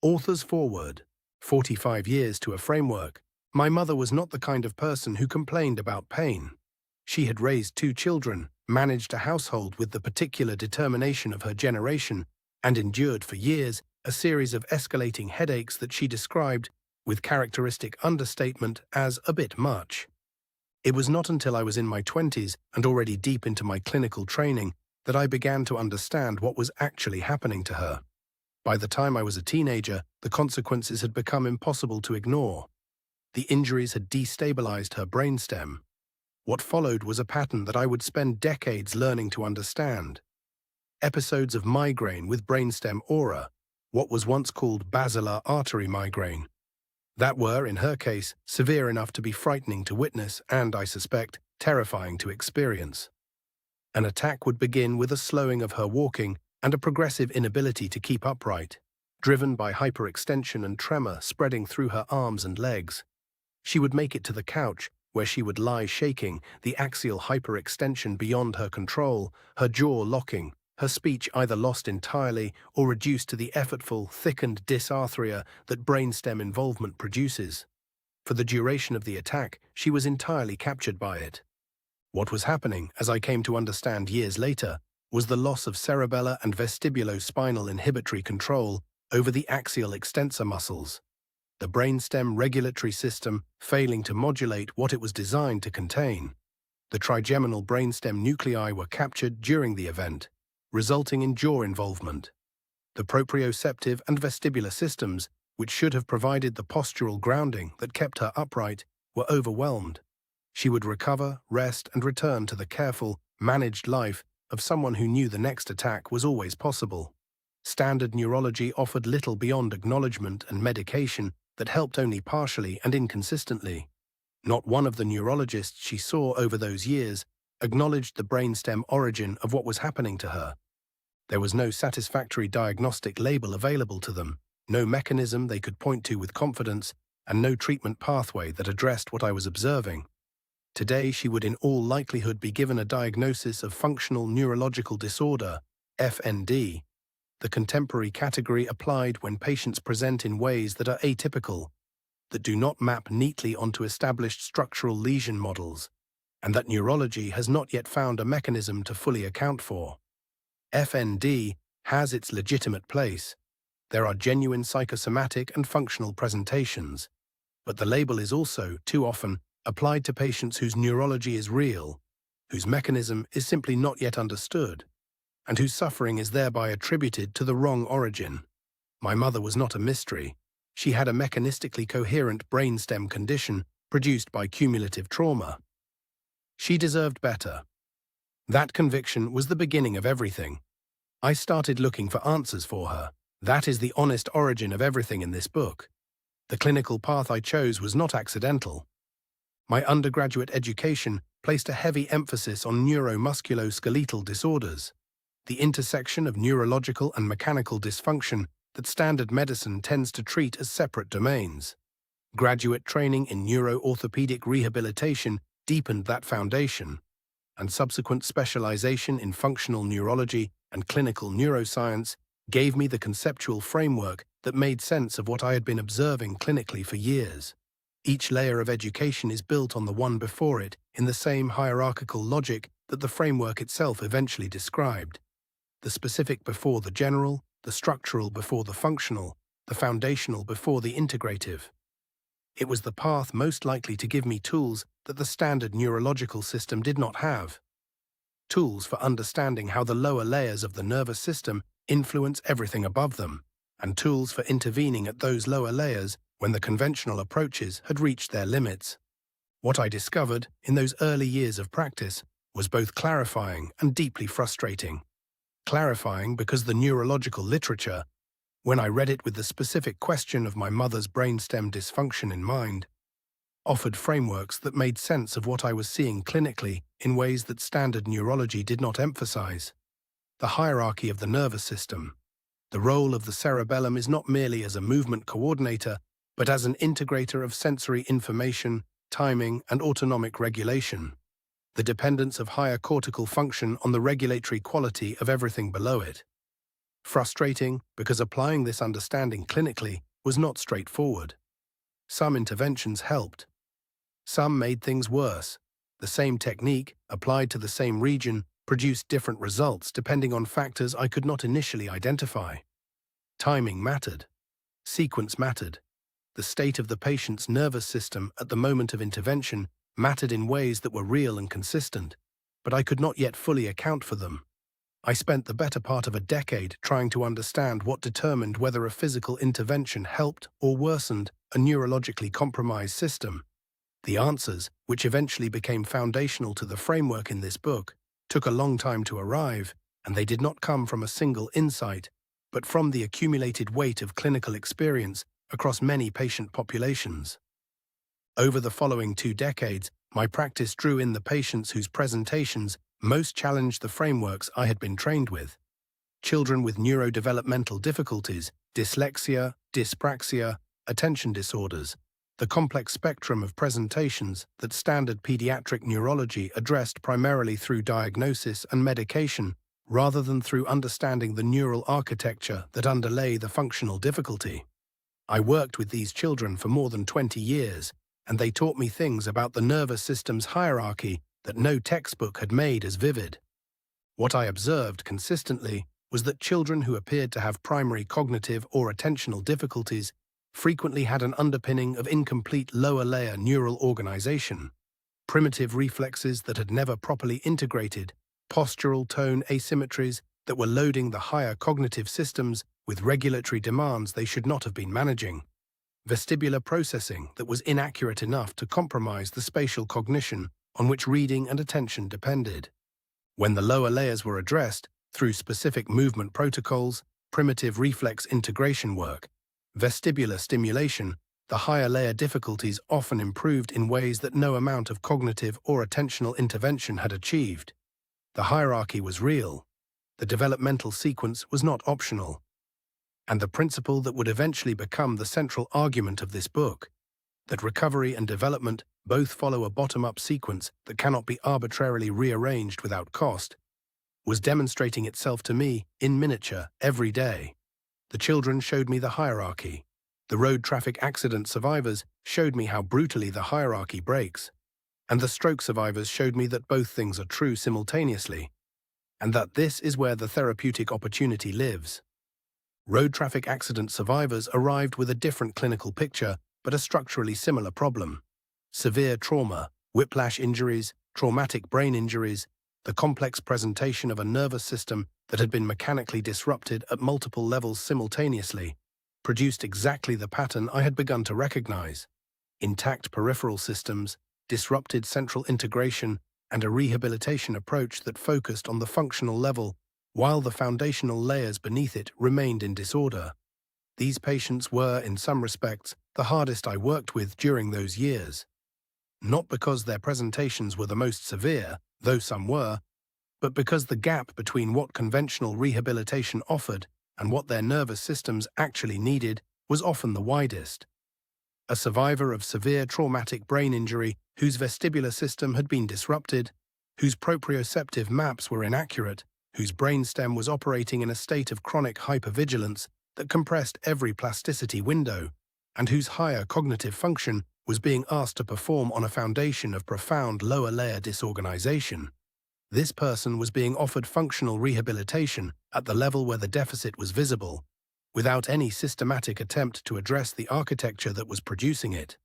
Author's Foreword. 45 years to a framework. My mother was not the kind of person who complained about pain. She had raised 2 children, managed a household with the particular determination of her generation, and endured for years a series of escalating headaches that she described, with characteristic understatement, as a bit much. It was not until I was in my 20s and already deep into my clinical training that I began to understand what was actually happening to her. By the time I was a teenager, the consequences had become impossible to ignore. The injuries had destabilized her brainstem. What followed was a pattern that I would spend decades learning to understand. Episodes of migraine with brainstem aura, what was once called basilar artery migraine, that were, in her case, severe enough to be frightening to witness and, I suspect, terrifying to experience. An attack would begin with a slowing of her walking and a progressive inability to keep upright, driven by hyperextension and tremor spreading through her arms and legs. She would make it to the couch, where she would lie shaking, the axial hyperextension beyond her control, her jaw locking, her speech either lost entirely or reduced to the effortful, thickened dysarthria that brainstem involvement produces. For the duration of the attack, she was entirely captured by it. What was happening, as I came to understand years later, was the loss of cerebellar and vestibulospinal inhibitory control over the axial extensor muscles, the brainstem regulatory system failing to modulate what it was designed to contain. The trigeminal brainstem nuclei were captured during the event, resulting in jaw involvement. The proprioceptive and vestibular systems, which should have provided the postural grounding that kept her upright, were overwhelmed. She would recover, rest, and return to the careful, managed life of someone who knew the next attack was always possible. Standard neurology offered little beyond acknowledgement and medication that helped only partially and inconsistently. Not one of the neurologists she saw over those years acknowledged the brainstem origin of what was happening to her. There was no satisfactory diagnostic label available to them, no mechanism they could point to with confidence, and no treatment pathway that addressed what I was observing. Today, she would in all likelihood be given a diagnosis of functional neurological disorder, FND, the contemporary category applied when patients present in ways that are atypical, that do not map neatly onto established structural lesion models, and that neurology has not yet found a mechanism to fully account for. FND has its legitimate place. There are genuine psychosomatic and functional presentations, but the label is also, too often, applied to patients whose neurology is real, whose mechanism is simply not yet understood, and whose suffering is thereby attributed to the wrong origin. My mother was not a mystery. She had a mechanistically coherent brainstem condition produced by cumulative trauma. She deserved better. That conviction was the beginning of everything. I started looking for answers for her. That is the honest origin of everything in this book. The clinical path I chose was not accidental. My undergraduate education placed a heavy emphasis on neuromusculoskeletal disorders, the intersection of neurological and mechanical dysfunction that standard medicine tends to treat as separate domains. Graduate training in neuro-orthopedic rehabilitation deepened that foundation, and subsequent specialization in functional neurology and clinical neuroscience gave me the conceptual framework that made sense of what I had been observing clinically for years. Each layer of education is built on the one before it in the same hierarchical logic that the framework itself eventually described. The specific before the general, the structural before the functional, the foundational before the integrative. It was the path most likely to give me tools that the standard neurological system did not have. Tools for understanding how the lower layers of the nervous system influence everything above them, and tools for intervening at those lower layers when the conventional approaches had reached their limits. What I discovered in those early years of practice was both clarifying and deeply frustrating. Clarifying because the neurological literature, when I read it with the specific question of my mother's brainstem dysfunction in mind, offered frameworks that made sense of what I was seeing clinically in ways that standard neurology did not emphasize. The hierarchy of the nervous system. The role of the cerebellum is not merely as a movement coordinator, but as an integrator of sensory information, timing, and autonomic regulation. The dependence of higher cortical function on the regulatory quality of everything below it. Frustrating because applying this understanding clinically was not straightforward. Some interventions helped. Some made things worse. The same technique, applied to the same region, produced different results depending on factors I could not initially identify. Timing mattered. Sequence mattered. The state of the patient's nervous system at the moment of intervention mattered in ways that were real and consistent, but I could not yet fully account for them. I spent the better part of a decade trying to understand what determined whether a physical intervention helped or worsened a neurologically compromised system. The answers, which eventually became foundational to the framework in this book, took a long time to arrive, and they did not come from a single insight, but from the accumulated weight of clinical experience across many patient populations. Over the following 2 decades, my practice drew in the patients whose presentations most challenged the frameworks I had been trained with. Children with neurodevelopmental difficulties, dyslexia, dyspraxia, attention disorders, the complex spectrum of presentations that standard pediatric neurology addressed primarily through diagnosis and medication, rather than through understanding the neural architecture that underlay the functional difficulty. I worked with these children for more than 20 years, and they taught me things about the nervous system's hierarchy that no textbook had made as vivid. What I observed consistently was that children who appeared to have primary cognitive or attentional difficulties frequently had an underpinning of incomplete lower-layer neural organization, primitive reflexes that had never properly integrated, postural tone asymmetries that were loading the higher cognitive systems with regulatory demands they should not have been managing, vestibular processing that was inaccurate enough to compromise the spatial cognition on which reading and attention depended. When the lower layers were addressed through specific movement protocols, primitive reflex integration work, vestibular stimulation, the higher layer difficulties often improved in ways that no amount of cognitive or attentional intervention had achieved. The hierarchy was real. The developmental sequence was not optional. And the principle that would eventually become the central argument of this book, that recovery and development both follow a bottom-up sequence that cannot be arbitrarily rearranged without cost, was demonstrating itself to me in miniature every day. The children showed me the hierarchy. The road traffic accident survivors showed me how brutally the hierarchy breaks. And the stroke survivors showed me that both things are true simultaneously, and that this is where the therapeutic opportunity lives. Road traffic accident survivors arrived with a different clinical picture, but a structurally similar problem. Severe trauma, whiplash injuries, traumatic brain injuries, the complex presentation of a nervous system that had been mechanically disrupted at multiple levels simultaneously, produced exactly the pattern I had begun to recognize. Intact peripheral systems, disrupted central integration, and a rehabilitation approach that focused on the functional level, while the foundational layers beneath it remained in disorder. These patients were, in some respects, the hardest I worked with during those years. Not because their presentations were the most severe, though some were, but because the gap between what conventional rehabilitation offered and what their nervous systems actually needed was often the widest. A survivor of severe traumatic brain injury whose vestibular system had been disrupted, whose proprioceptive maps were inaccurate, whose brainstem was operating in a state of chronic hypervigilance that compressed every plasticity window, and whose higher cognitive function was being asked to perform on a foundation of profound lower-layer disorganization. This person was being offered functional rehabilitation at the level where the deficit was visible, without any systematic attempt to address the architecture that was producing it.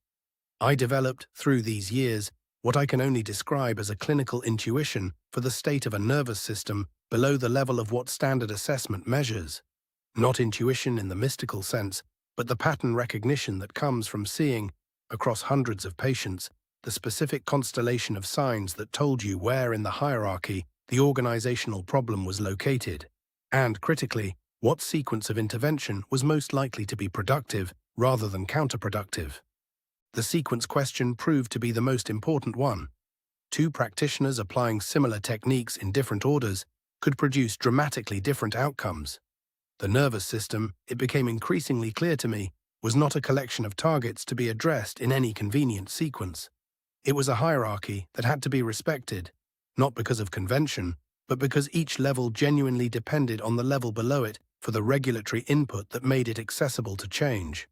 I developed, through these years, what I can only describe as a clinical intuition for the state of a nervous system below the level of what standard assessment measures. Not intuition in the mystical sense, but the pattern recognition that comes from seeing, across hundreds of patients, the specific constellation of signs that told you where in the hierarchy the organizational problem was located, and, critically, what sequence of intervention was most likely to be productive rather than counterproductive. The sequence question proved to be the most important one. Two practitioners applying similar techniques in different orders could produce dramatically different outcomes. The nervous system, it became increasingly clear to me, was not a collection of targets to be addressed in any convenient sequence. It was a hierarchy that had to be respected, not because of convention, but because each level genuinely depended on the level below it for the regulatory input that made it accessible to change.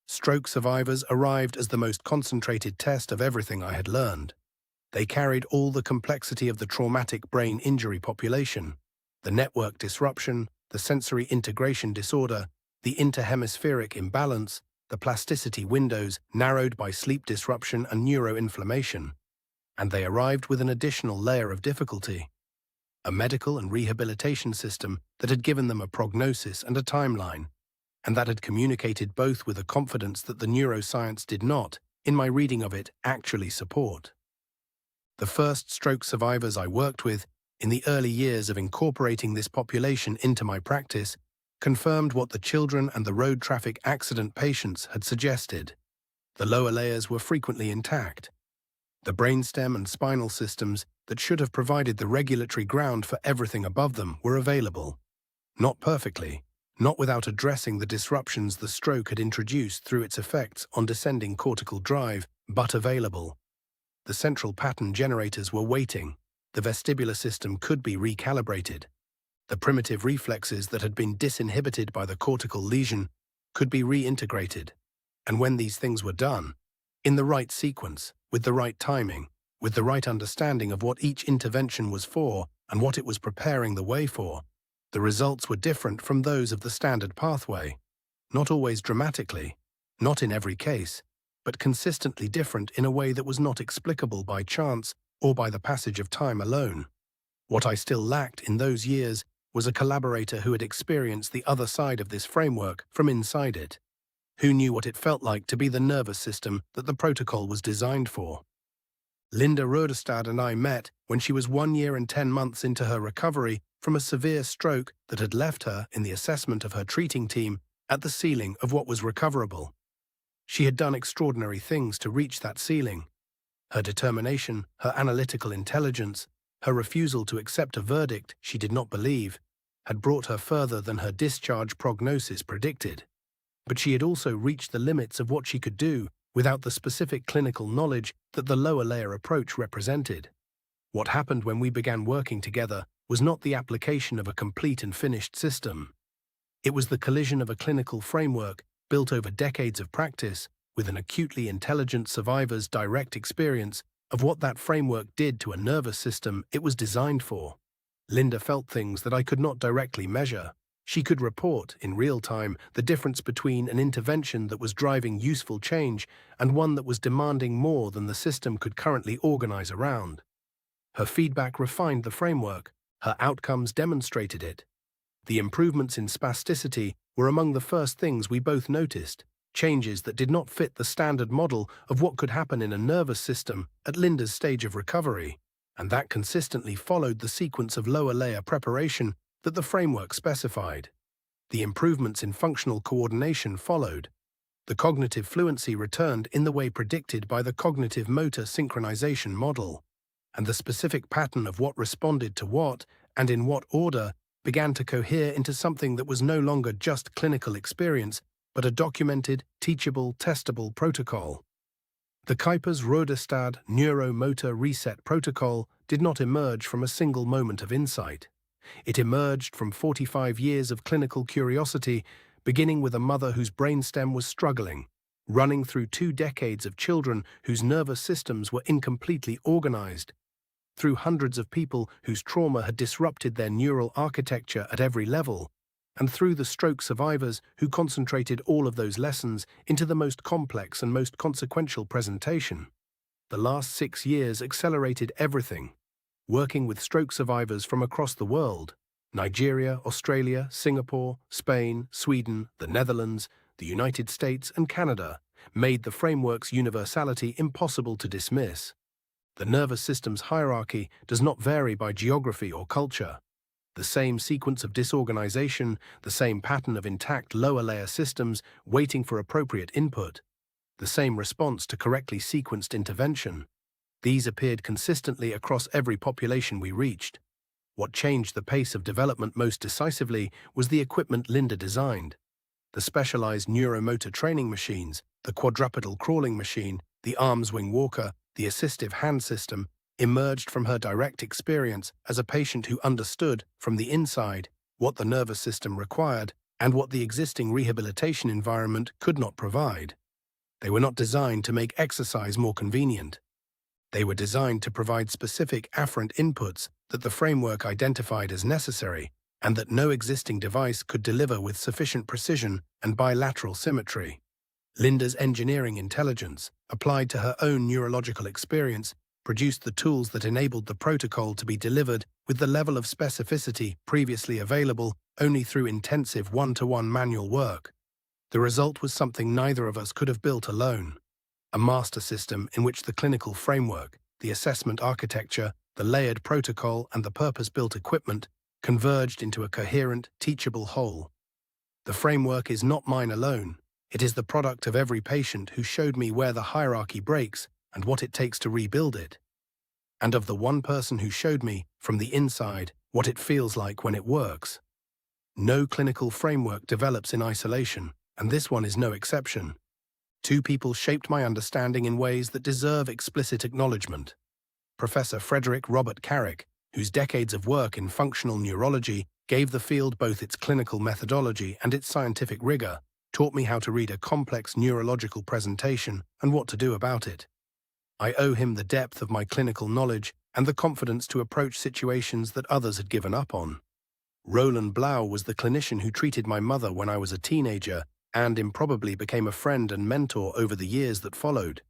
Stroke survivors arrived as the most concentrated test of everything I had learned. They carried all the complexity of the traumatic brain injury population, the network disruption, the sensory integration disorder, the interhemispheric imbalance, the plasticity windows narrowed by sleep disruption and neuroinflammation. And they arrived with an additional layer of difficulty: a medical and rehabilitation system that had given them a prognosis and a timeline, and that had communicated both with a confidence that the neuroscience did not, in my reading of it, actually support. The first stroke survivors I worked with, in the early years of incorporating this population into my practice, confirmed what the children and the road traffic accident patients had suggested. The lower layers were frequently intact. The brainstem and spinal systems that should have provided the regulatory ground for everything above them were available. Not perfectly, not without addressing the disruptions the stroke had introduced through its effects on descending cortical drive, but available. The central pattern generators were waiting. The vestibular system could be recalibrated. The primitive reflexes that had been disinhibited by the cortical lesion could be reintegrated. And when these things were done, in the right sequence, with the right timing, with the right understanding of what each intervention was for and what it was preparing the way for, the results were different from those of the standard pathway. Not always dramatically, not in every case, but consistently different in a way that was not explicable by chance or by the passage of time alone. What I still lacked in those years was a collaborator who had experienced the other side of this framework from inside it, who knew what it felt like to be the nervous system that the protocol was designed for. Linda Roderstad and I met when she was 1 year and 10 months into her recovery from a severe stroke that had left her, in the assessment of her treating team, at the ceiling of what was recoverable. She had done extraordinary things to reach that ceiling. Her determination, her analytical intelligence, her refusal to accept a verdict she did not believe, had brought her further than her discharge prognosis predicted. But she had also reached the limits of what she could do without the specific clinical knowledge that the lower layer approach represented. What happened when we began working together was not the application of a complete and finished system. It was the collision of a clinical framework built over decades of practice with an acutely intelligent survivor's direct experience of what that framework did to a nervous system it was designed for. Linda felt things that I could not directly measure. She could report, in real time, the difference between an intervention that was driving useful change and one that was demanding more than the system could currently organize around. Her feedback refined the framework. Her outcomes demonstrated it. The improvements in spasticity were among the first things we both noticed, changes that did not fit the standard model of what could happen in a nervous system at Linda's stage of recovery, and that consistently followed the sequence of lower layer preparation that the framework specified. The improvements in functional coordination followed. The cognitive fluency returned in the way predicted by the cognitive motor synchronization model, and the specific pattern of what responded to what and in what order began to cohere into something that was no longer just clinical experience, but a documented, teachable, testable protocol. The Kuipers-Roderstad neuromotor reset protocol did not emerge from a single moment of insight. It emerged from 45 years of clinical curiosity, beginning with a mother whose brainstem was struggling, running through 2 decades of children whose nervous systems were incompletely organized, through hundreds of people whose trauma had disrupted their neural architecture at every level, and through the stroke survivors who concentrated all of those lessons into the most complex and most consequential presentation. The last 6 years accelerated everything. Working with stroke survivors from across the world, Nigeria, Australia, Singapore, Spain, Sweden, the Netherlands, the United States, and Canada, made the framework's universality impossible to dismiss. The nervous system's hierarchy does not vary by geography or culture. The same sequence of disorganization, the same pattern of intact lower-layer systems waiting for appropriate input, the same response to correctly sequenced intervention. These appeared consistently across every population we reached. What changed the pace of development most decisively was the equipment Linda designed. The specialized neuromotor training machines, the quadrupedal crawling machine, the arm swing walker, the assistive hand system, emerged from her direct experience as a patient who understood, from the inside, what the nervous system required, and what the existing rehabilitation environment could not provide. They were not designed to make exercise more convenient. They were designed to provide specific afferent inputs that the framework identified as necessary and that no existing device could deliver with sufficient precision and bilateral symmetry. Linda's engineering intelligence, applied to her own neurological experience, produced the tools that enabled the protocol to be delivered with the level of specificity previously available only through intensive one-to-one manual work. The result was something neither of us could have built alone. A master system in which the clinical framework, the assessment architecture, the layered protocol, and the purpose-built equipment converged into a coherent, teachable whole. The framework is not mine alone. It is the product of every patient who showed me where the hierarchy breaks and what it takes to rebuild it. And of the one person who showed me, from the inside, what it feels like when it works. No clinical framework develops in isolation, and this one is no exception. Two people shaped my understanding in ways that deserve explicit acknowledgement. Professor Frederick Robert Carrick, whose decades of work in functional neurology gave the field both its clinical methodology and its scientific rigor, taught me how to read a complex neurological presentation and what to do about it. I owe him the depth of my clinical knowledge and the confidence to approach situations that others had given up on. Roland Blau was the clinician who treated my mother when I was a teenager and improbably became a friend and mentor over the years that followed.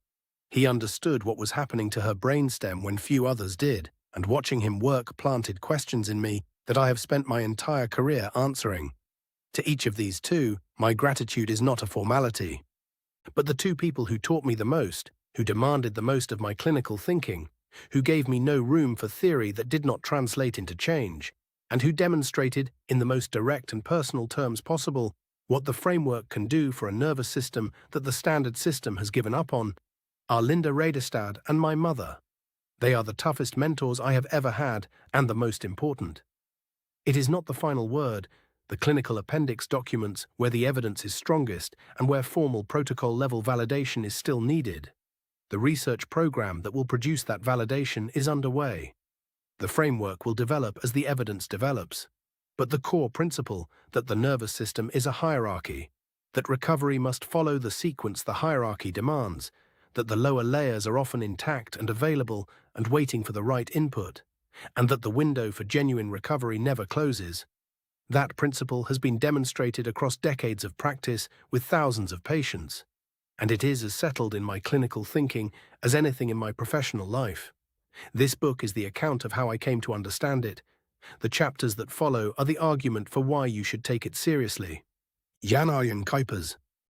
He understood what was happening to her brainstem when few others did, and watching him work planted questions in me that I have spent my entire career answering. To each of these two, my gratitude is not a formality. But the two people who taught me the most, who demanded the most of my clinical thinking, who gave me no room for theory that did not translate into change, and who demonstrated, in the most direct and personal terms possible, what the framework can do for a nervous system that the standard system has given up on, are Linda Radestad and my mother. They are the toughest mentors I have ever had, and the most important. It is not the final word, the clinical appendix documents where the evidence is strongest and where formal protocol-level validation is still needed. The research program that will produce that validation is underway. The framework will develop as the evidence develops. But the core principle, that the nervous system is a hierarchy, that recovery must follow the sequence the hierarchy demands, that the lower layers are often intact and available and waiting for the right input, and that the window for genuine recovery never closes. That principle has been demonstrated across decades of practice with thousands of patients, and it is as settled in my clinical thinking as anything in my professional life. This book is the account of how I came to understand it. The chapters that follow are the argument for why you should take it seriously. Jan Arjen Kuipers.